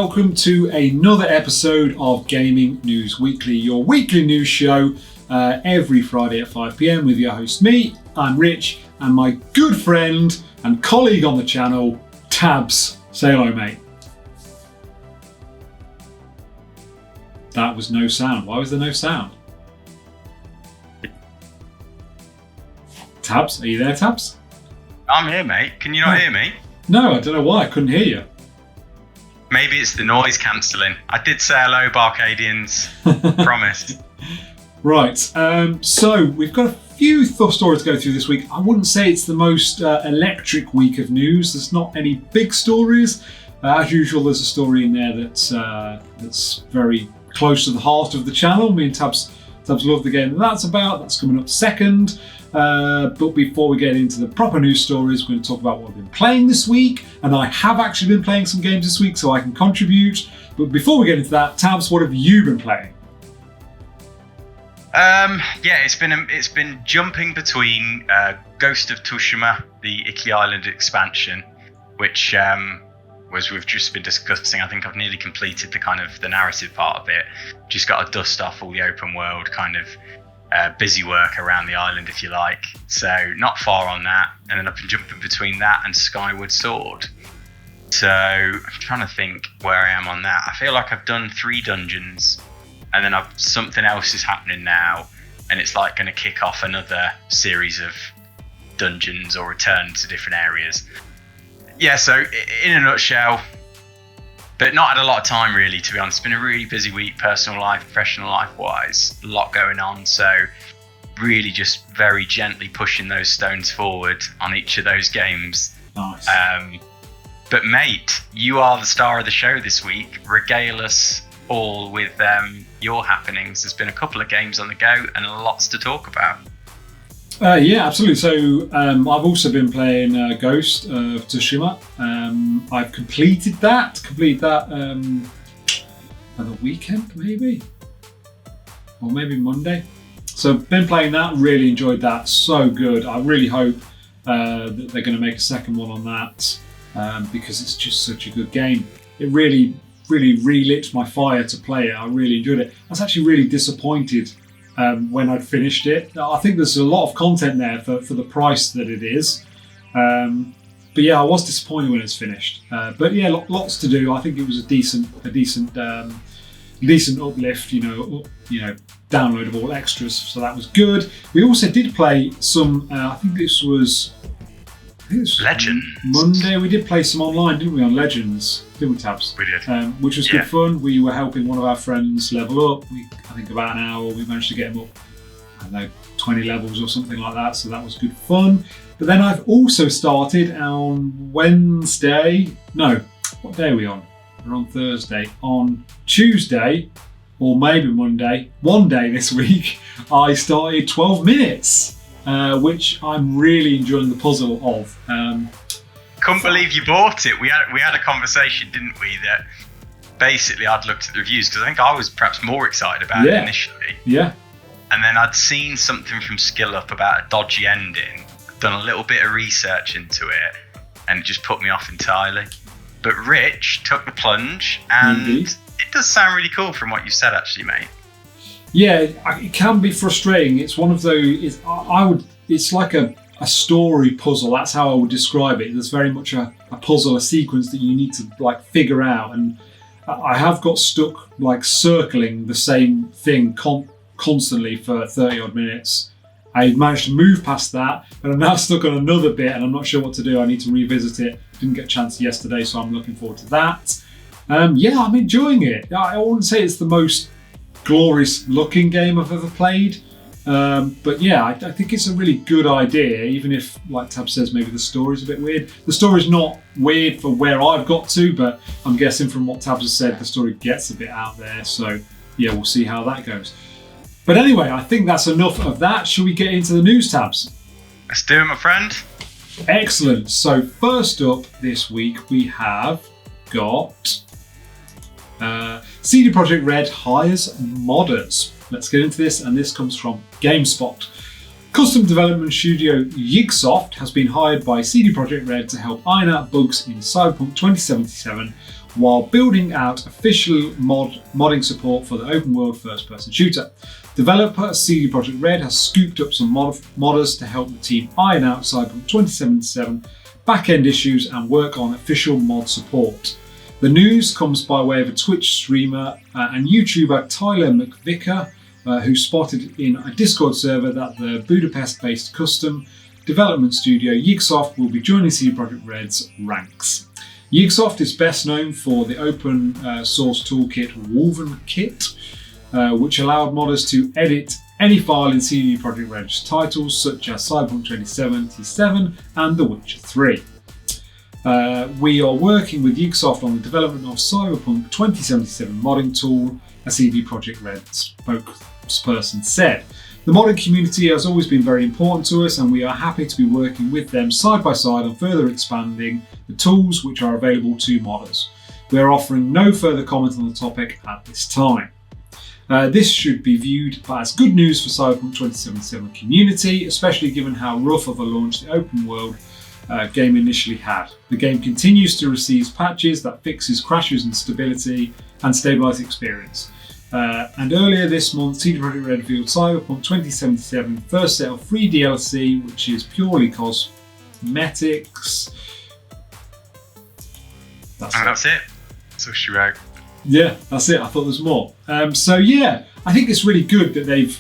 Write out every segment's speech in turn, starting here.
welcome to another episode of Gaming News Weekly, your weekly news show every Friday at 5 p.m. with your host, me. I'm Rich, and my good friend and colleague on the channel, Tabs. Say hello, mate. That was no sound. Why was there no sound? Tabs, are you there, Tabs? I'm here, mate. Can you not hear me? No, I don't know why. I couldn't hear you. Maybe it's the noise cancelling. I did say hello, BArcadians. Promised. Right. So we've got a few stories to go through this week. I wouldn't say it's the most electric week of news. There's not any big stories. As usual, there's a story in there that's very close to the heart of the channel. Me and Tabs love the game that's about. That's coming up second. But before we get into the proper news stories, we're going to talk about what I've been playing this week. And I have actually been playing some games this week, so I can contribute. But before we get into that, Tabs, what have you been playing? It's been jumping between Ghost of Tsushima, the Iki Island expansion, which was we've just been discussing. I think I've nearly completed the narrative part of it. Just got to dust off all the open world kind of busy work around the island, if you like. So not far on that, and then I've been jumping between that and Skyward Sword. So I'm trying to think where I am on that. I feel like I've done 3 dungeons, and then something else is happening now, and it's like going to kick off another series of dungeons or return to different areas. Yeah, so in a nutshell, but not had a lot of time really, to be honest. It's been a really busy week, personal life, professional life wise, a lot going on. So really just very gently pushing those stones forward on each of those games. Nice. But mate, you are the star of the show this week. Regale us all with your happenings. There's been a couple of games on the go and lots to talk about. Yeah, absolutely. So I've also been playing Ghost of Tsushima. I've completed that on the weekend, maybe, or maybe Monday. So been playing that, really enjoyed that, so good. I really hope that they're going to make a second one on that because it's just such a good game. It really relit my fire to play it. I really enjoyed it. I was actually really disappointed when I'd finished it. I think there's a lot of content there for the price that it is. But yeah, I was disappointed when it's finished. But yeah, lots to do. I think it was a decent uplift. You know, downloadable extras. So that was good. We also did play some. I think this was Legends. Monday. We did play some online, didn't we? On Legends, didn't we, Tabs? We did. Which was good fun. We were helping one of our friends level up. I think about an hour. We managed to get him up, I don't know, 20 levels or something like that. So that was good fun. But then I've also started on Wednesday. No, what day are we on? We're on Thursday. On Tuesday, or maybe Monday, one day this week, I started 12 Minutes. Which I'm really enjoying the puzzle of. Couldn't believe you bought it. We had a conversation, didn't we? That basically I'd looked at the reviews because I think I was perhaps more excited about it initially. Yeah. And then I'd seen something from SkillUp about a dodgy ending. I'd done a little bit of research into it, and it just put me off entirely. But Rich took the plunge, and it does sound really cool from what you said, actually, mate. Yeah, it can be frustrating. It's one of those. It's like a story puzzle. That's how I would describe it. There's very much a puzzle, a sequence that you need to figure out. And I have got stuck circling the same thing constantly for 30 odd minutes. I managed to move past that, but I'm now stuck on another bit, and I'm not sure what to do. I need to revisit it. Didn't get a chance yesterday, so I'm looking forward to that. Yeah, I'm enjoying it. I wouldn't say it's the most glorious looking game I've ever played, but yeah, I think it's a really good idea, even if, like Tab says, maybe the story's a bit weird. The story's not weird for where I've got to, but I'm guessing from what Tab has said, the story gets a bit out there, so yeah, we'll see how that goes. But anyway, I think that's enough of that. Shall we get into the news, Tabs? Let's do it, my friend. Excellent. So first up this week, we have got CD Projekt Red hires modders. Let's get into this, and this comes from GameSpot. Custom development studio Yigsoft has been hired by CD Projekt Red to help iron out bugs in Cyberpunk 2077 while building out official modding support for the open world first-person shooter. Developer CD Projekt Red has scooped up some modders to help the team iron out Cyberpunk 2077 back-end issues and work on official mod support. The news comes by way of a Twitch streamer and YouTuber Tyler McVicker, who spotted in a Discord server that the Budapest-based custom development studio Yigsoft will be joining CD Projekt Red's ranks. Yigsoft is best known for the open source toolkit Woven Kit, which allowed modders to edit any file in CD Projekt Red's titles such as Cyberpunk 2077 and The Witcher 3. We are working with Yigsoft on the development of Cyberpunk 2077 modding tool, a CD Projekt Red spokesperson said. The modding community has always been very important to us, and we are happy to be working with them side by side on further expanding the tools which are available to modders. We are offering no further comment on the topic at this time. This should be viewed as good news for Cyberpunk 2077 community, especially given how rough of a launch the open world game initially had. The game continues to receive patches that fixes crashes and stability and stabilize experience. And earlier this month, CD Projekt Red revealed Cyberpunk 2077 first set of free DLC, which is purely cosmetics. That's it. So she wrote. Yeah, that's it. I thought there was more. So yeah, I think it's really good that they've.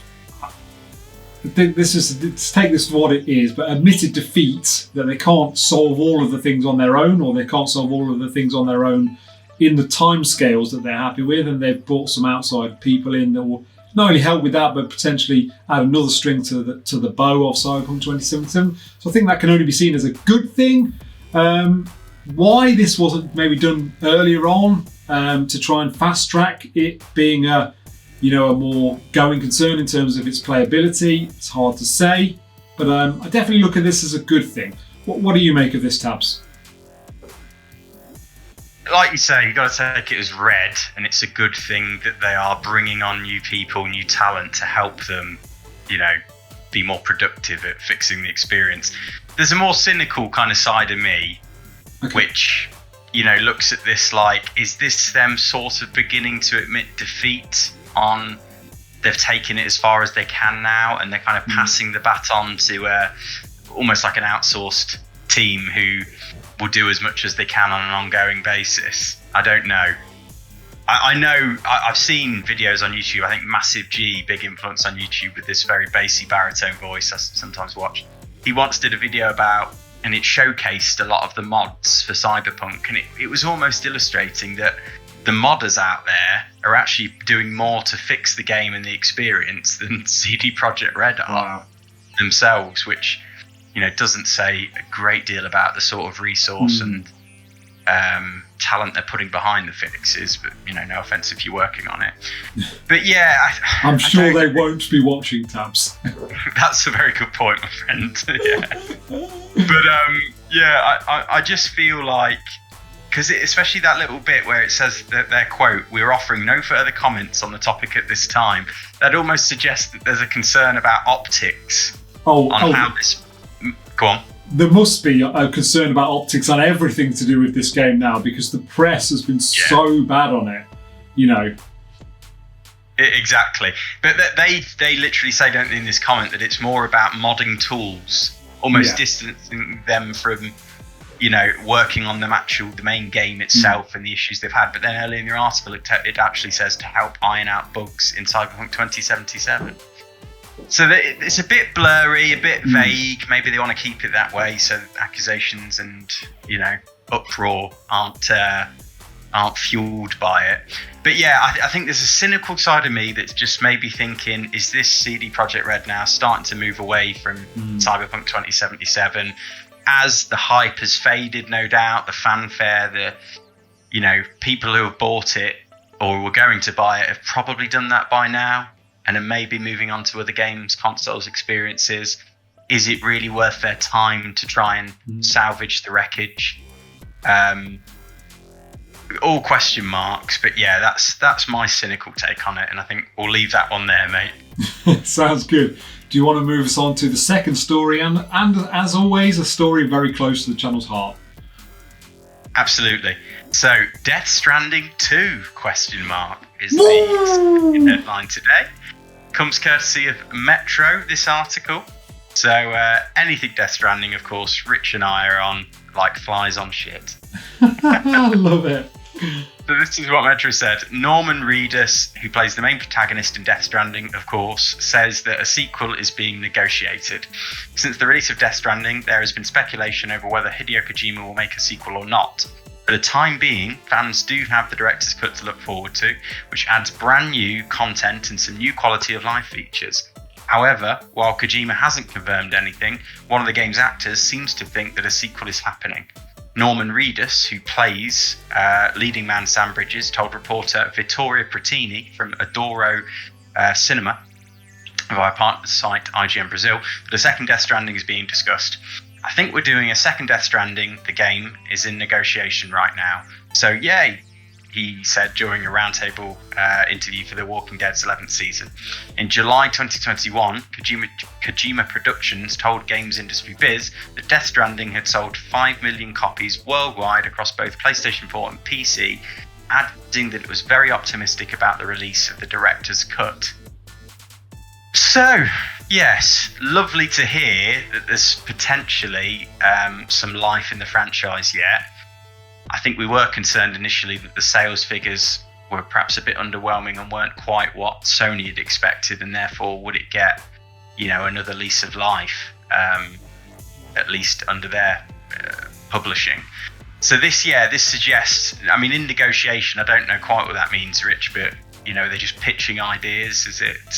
Let's take this for what it is, but admitted defeat, that they can't solve all of the things on their own, or they can't solve all of the things on their own in the timescales that they're happy with, and they've brought some outside people in that will not only help with that, but potentially add another string to the bow of Cyberpunk 2077. So I think that can only be seen as a good thing. Why this wasn't maybe done earlier on to try and fast track it being a more going concern in terms of its playability, it's hard to say. But I definitely look at this as a good thing. What do you make of this, Tabs? Like you say, you've got to take it as read, and it's a good thing that they are bringing on new people, new talent to help them, be more productive at fixing the experience. There's a more cynical kind of side of me, which, looks at this like, is this them sort of beginning to admit defeat on, they've taken it as far as they can now, and they're kind of passing the baton to almost like an outsourced team who will do as much as they can on an ongoing basis. I don't know. I know I've seen videos on YouTube. I think Massive G, big influence on YouTube with this very bassy baritone voice I sometimes watch. He once did a video about, and it showcased a lot of the mods for Cyberpunk, and it was almost illustrating that the modders out there are actually doing more to fix the game and the experience than CD Projekt Red are themselves, which doesn't say a great deal about the sort of resource and talent they're putting behind the fixes. But no offense if you're working on it. But yeah, I'm sure they won't be watching, Tabs. That's a very good point, my friend. Yeah. But I just feel like, because especially that little bit where it says that their quote, "We're offering no further comments on the topic at this time," that almost suggests that there's a concern about optics how this. Go on. There must be a concern about optics on everything to do with this game now, because the press has been so bad on it. Exactly. But they literally say, don't they, in this comment, that it's more about modding tools, almost distancing them from working on the main game itself and the issues they've had. But then earlier in your article, it actually says to help iron out bugs in Cyberpunk 2077. So it's a bit blurry, a bit vague. Maybe they want to keep it that way, so accusations and uproar aren't fueled by it. But yeah, I think there's a cynical side of me that's just maybe thinking, is this CD Projekt Red now starting to move away from Cyberpunk 2077? As the hype has faded, no doubt, the fanfare, the people who have bought it or were going to buy it have probably done that by now, and are maybe moving on to other games, consoles, experiences. Is it really worth their time to try and salvage the wreckage? All question marks, but yeah, that's my cynical take on it, and I think we'll leave that one there, mate. Sounds good. Do you want to move us on to the second story, and as always, a story very close to the channel's heart? Absolutely. So, Death Stranding 2, question mark, is the headline today. Comes courtesy of Metro, this article. So, anything Death Stranding, of course, Rich and I are on like flies on shit. I love it. So this is what Metro said. Norman Reedus, who plays the main protagonist in Death Stranding, of course, says that a sequel is being negotiated. Since the release of Death Stranding, there has been speculation over whether Hideo Kojima will make a sequel or not. For the time being, fans do have the director's cut to look forward to, which adds brand new content and some new quality of life features. However, while Kojima hasn't confirmed anything, one of the game's actors seems to think that a sequel is happening. Norman Reedus, who plays leading man Sam Bridges, told reporter Vittoria Pratini from Adoro Cinema via partner site IGN Brazil that a second Death Stranding is being discussed. I think we're doing a second Death Stranding. The game is in negotiation right now. So yay, he said during a roundtable interview for The Walking Dead's 11th season. In July 2021, Kojima Productions told Games Industry Biz that Death Stranding had sold 5 million copies worldwide across both PlayStation 4 and PC, adding that it was very optimistic about the release of the director's cut. So, yes, lovely to hear that there's potentially some life in the franchise yet. I think we were concerned initially that the sales figures were perhaps a bit underwhelming and weren't quite what Sony had expected, and therefore would it get, another lease of life, at least under their publishing. So this suggests, in negotiation, I don't know quite what that means, Rich, but they're just pitching ideas.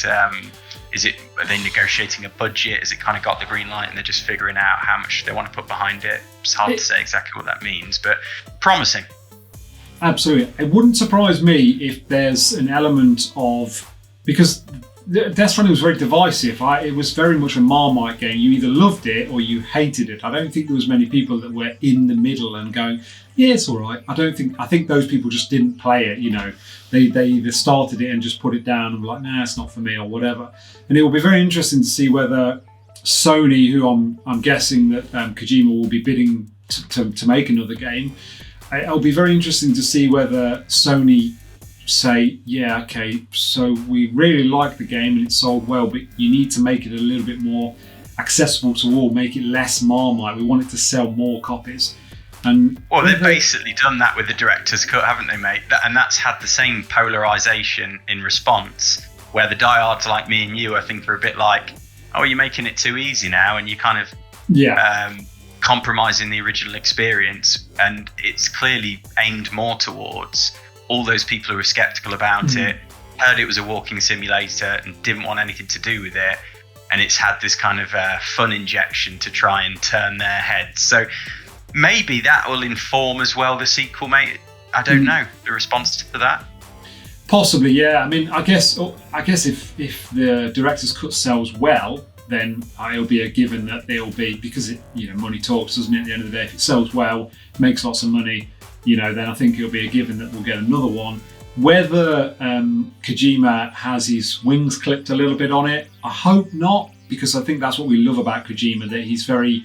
Are they negotiating a budget? Has it kind of got the green light and they're just figuring out how much they want to put behind it? It's hard to say exactly what that means, but promising. Absolutely. It wouldn't surprise me if there's an element of, because Death Stranding was very divisive. It was very much a Marmite game. You either loved it or you hated it. I don't think there was many people that were in the middle and going, yeah, it's all right. I think those people just didn't play it, They either started it and just put it down and were like, nah, it's not for me or whatever. And it will be very interesting to see whether Sony, who I'm guessing that Kojima will be bidding to make another game, it'll be very interesting to see whether Sony say, yeah, okay, so we really like the game and it sold well, but you need to make it a little bit more accessible to all, make it less Marmite. We want it to sell more copies. Well, they've basically done that with the director's cut, haven't they, mate? And that's had the same polarisation in response, where the diehards like me and you, I think, are a bit like, oh, you're making it too easy now, and you're kind of compromising the original experience. And it's clearly aimed more towards all those people who are sceptical about it, heard it was a walking simulator and didn't want anything to do with it. And it's had this kind of fun injection to try and turn their heads. So maybe that will inform as well the sequel, mate. I don't know the response to that. Possibly, yeah. I guess if the director's cut sells well, then it'll be a given that it'll be, because money talks, doesn't it? At the end of the day, if it sells well, makes lots of money, then I think it'll be a given that we'll get another one. Whether Kojima has his wings clipped a little bit on it, I hope not, because I think that's what we love about Kojima, that he's very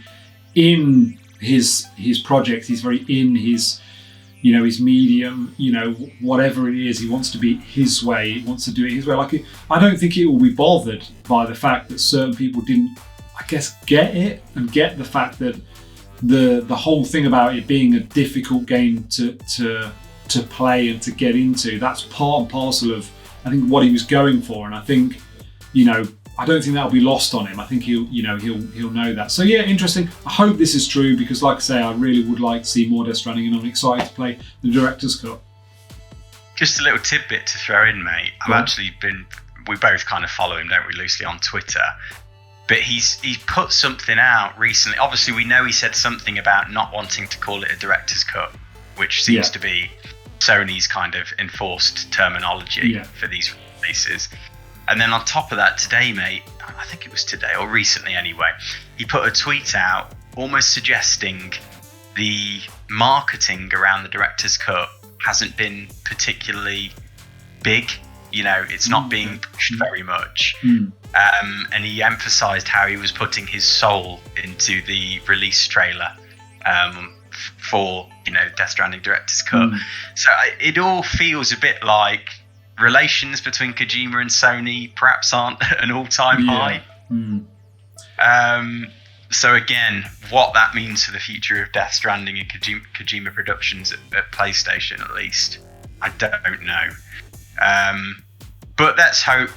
in his project, he's very in his his medium, whatever it is, he wants to be his way, he wants to do it his way. I don't think it will be bothered by the fact that certain people didn't, I guess, get it, and get the fact that the whole thing about it being a difficult game to play and to get into, that's part and parcel of, I think, what he was going for. And I think, I don't think that'll be lost on him. I think he'll know that. So yeah, interesting. I hope this is true, because like I say, I really would like to see more Death Stranding, and I'm excited to play the director's cut. Just a little tidbit to throw in, mate. We both kind of follow him, don't we, loosely on Twitter. But he's put something out recently. Obviously, we know he said something about not wanting to call it a director's cut, which seems to be Sony's kind of enforced terminology for these releases. And then on top of that, today, mate, I think it was today or recently anyway, he put a tweet out almost suggesting the marketing around the director's cut hasn't been particularly big. It's not being pushed very much. And he emphasised how he was putting his soul into the release trailer for Death Stranding Director's Cut. So it all feels a bit like relations between Kojima and Sony perhaps aren't an all-time high. So again, what that means for the future of Death Stranding and Kojima Productions at PlayStation, at least, I don't know. But let's hope.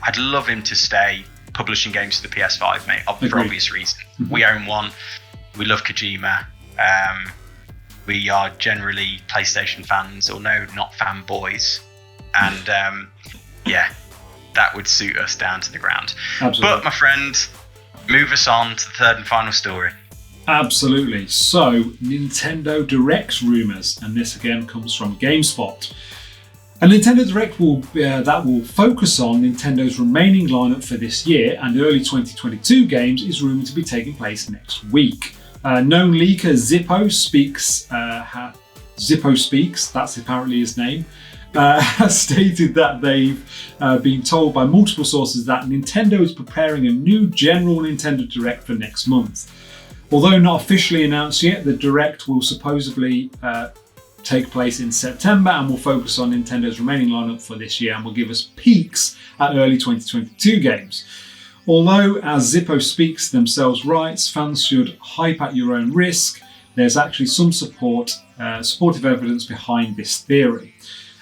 I'd love him to stay publishing games for the PS5, mate, for obvious reasons. We own one. We love Kojima. We are generally PlayStation fans, or no, not fanboys. And that would suit us down to the ground. Absolutely. But my friend, move us on to the third and final story. Absolutely. So, Nintendo Direct rumours, and this again comes from GameSpot. A Nintendo Direct will focus on Nintendo's remaining lineup for this year and early 2022 games is rumoured to be taking place next week. Known leaker Zippo Speaks, that's apparently his name, has stated that they've been told by multiple sources that Nintendo is preparing a new general Nintendo Direct for next month. Although not officially announced yet, the Direct will supposedly take place in September and will focus on Nintendo's remaining lineup for this year and will give us peeks at early 2022 games. Although, as Zippo Speaks themselves writes, fans should hype at your own risk, there's actually some supportive evidence behind this theory.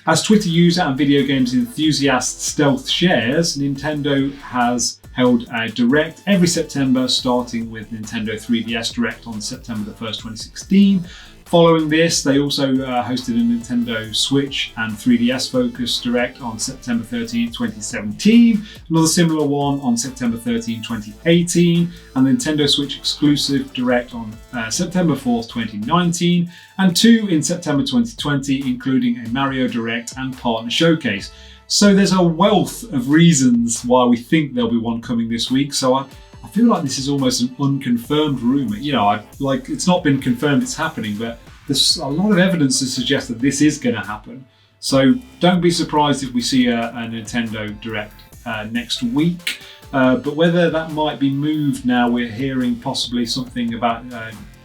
As Twitter user and video games enthusiast Stealth shares, Nintendo has held a Direct every September, starting with Nintendo 3DS Direct on September the 1st, 2016. Following this, they also hosted a Nintendo Switch and 3DS focused Direct on September 13, 2017, another similar one on September 13, 2018, and Nintendo Switch exclusive Direct on September 4th, 2019, and two in September 2020, including a Mario Direct and Partner Showcase. So there's a wealth of reasons why we think there'll be one coming this week, so I feel like this is almost an unconfirmed rumour. It's not been confirmed it's happening, but there's a lot of evidence to suggest that this is going to happen. So don't be surprised if we see a Nintendo Direct next week. But whether that might be moved now, we're hearing possibly something about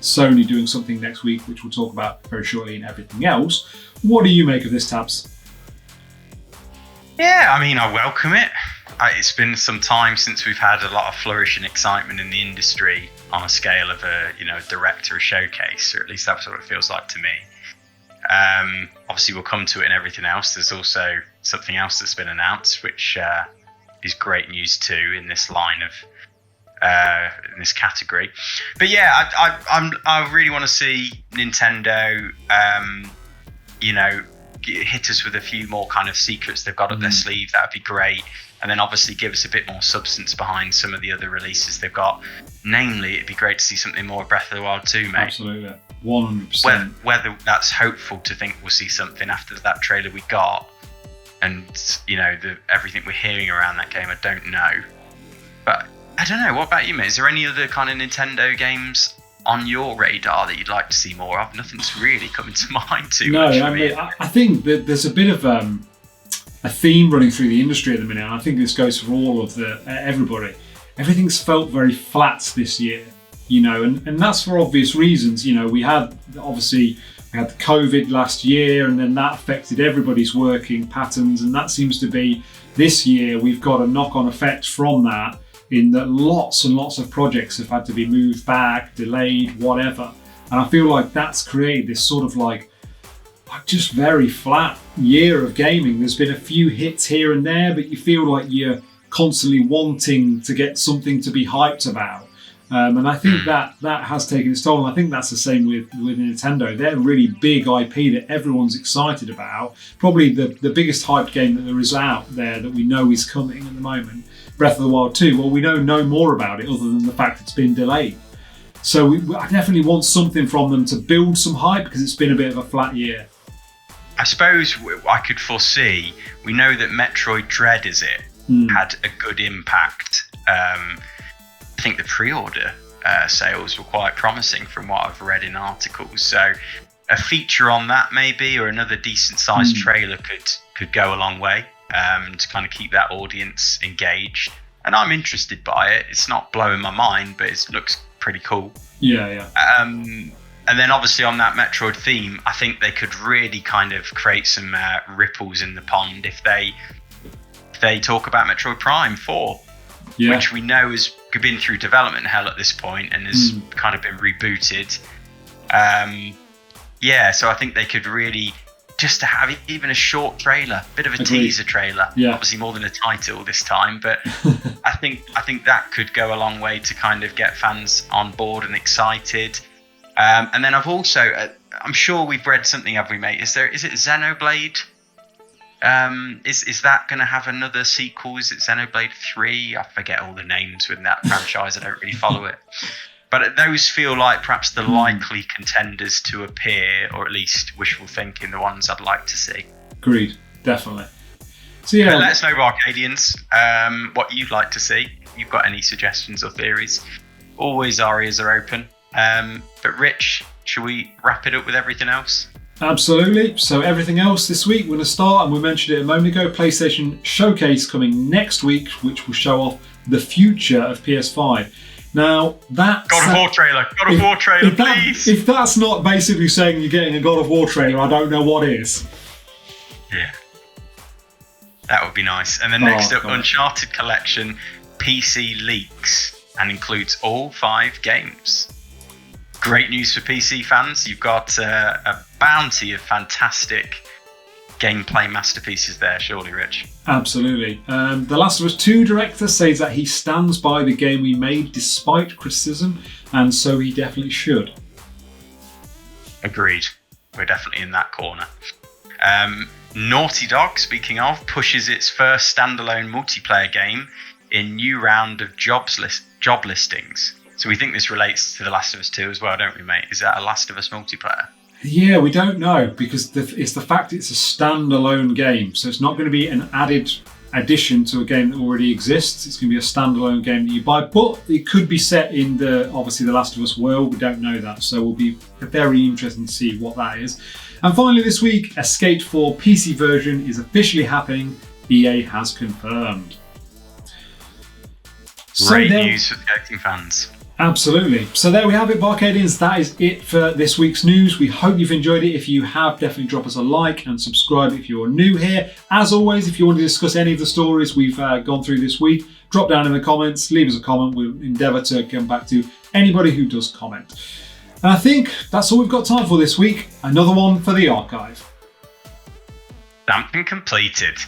Sony doing something next week, which we'll talk about very shortly, and everything else. What do you make of this, Tabs? Yeah, I welcome it. It's been some time since we've had a lot of flourish and excitement in the industry on a scale of a Direct or a showcase, or at least that's what it feels like to me. Obviously, we'll come to it and everything else. There's also something else that's been announced, which is great news too in this line of in this category. But yeah, I really want to see Nintendo, hit us with a few more kind of secrets they've got up their sleeve. That'd be great. And then obviously give us a bit more substance behind some of the other releases they've got. Namely, it'd be great to see something more Breath of the Wild 2, mate. Absolutely, 100%. Whether that's hopeful to think we'll see something after that trailer we got, and everything we're hearing around that game, I don't know. But I don't know. What about you, mate? Is there any other kind of Nintendo games on your radar that you'd like to see more of? Nothing's really coming to mind too much. No, I think that there's a bit of a theme running through the industry at the minute, and I think this goes for all of everybody. Everything's felt very flat this year, and that's for obvious reasons. We had the COVID last year, and then that affected everybody's working patterns, and that seems to be this year we've got a knock-on effect from that, in that lots and lots of projects have had to be moved back, delayed, whatever. And I feel like that's created this sort of just very flat year of gaming. There's been a few hits here and there, but you feel like you're constantly wanting to get something to be hyped about. And I think that has taken its toll. And I think that's the same with Nintendo. They're a really big IP that everyone's excited about. Probably the biggest hyped game that there is out there that we know is coming at the moment, Breath of the Wild 2. Well, we know no more about it other than the fact it's been delayed. So I definitely want something from them to build some hype, because it's been a bit of a flat year. I suppose I could foresee, we know that Metroid Dread, had a good impact. I think the pre-order sales were quite promising from what I've read in articles. So a feature on that maybe, or another decent sized trailer could go a long way to kind of keep that audience engaged. And I'm interested by it. It's not blowing my mind, but it looks pretty cool. Yeah. And And then obviously on that Metroid theme, I think they could really kind of create some ripples in the pond if they talk about Metroid Prime 4, which we know has been through development hell at this point and has kind of been rebooted. So I think they could really just to have even a short trailer, bit of a teaser trailer, obviously more than a title this time, but I think that could go a long way to kind of get fans on board and excited. And then I've also, I'm sure we've read something, have we, mate? Is it Xenoblade? Is that going to have another sequel? Is it Xenoblade 3? I forget all the names with that franchise. I don't really follow it. But those feel like perhaps the likely contenders to appear, or at least wishful thinking, the ones I'd like to see. Agreed, definitely. So yeah, let us know, Arcadians, what you'd like to see. If you've got any suggestions or theories, always our ears are open. But Rich, should we wrap it up with everything else? Absolutely. So everything else this week, we're going to start, and we mentioned it a moment ago, PlayStation Showcase coming next week, which will show off the future of PS5. Now, that God of War trailer, please. If that's not basically saying you're getting a God of War trailer, I don't know what is. Yeah. That would be nice. And then next up, Uncharted Collection PC leaks and includes all 5 games. Great news for PC fans. You've got a bounty of fantastic gameplay masterpieces there, surely, Rich. Absolutely. The Last of Us 2 director says that he stands by the game we made despite criticism, and so he definitely should. Agreed. We're definitely in that corner. Naughty Dog, speaking of, pushes its first standalone multiplayer game in new round of job listings. So we think this relates to The Last of Us 2 as well, don't we, mate? Is that a Last of Us multiplayer? Yeah, we don't know, because it's the fact it's a standalone game. So it's not going to be an added addition to a game that already exists. It's going to be a standalone game that you buy, but it could be set in the Last of Us world. We don't know that, so we'll be very interested to see what that is. And finally this week, a Skate 4 PC version is officially happening. EA has confirmed. Great news for skating fans. Absolutely. So there we have it, BArcadians. That is it for this week's news. We hope you've enjoyed it. If you have, definitely drop us a like and subscribe if you're new here. As always, if you want to discuss any of the stories we've gone through this week, drop down in the comments, leave us a comment. We'll endeavour to come back to anybody who does comment. And I think that's all we've got time for this week. Another one for the archive. Stamped and completed.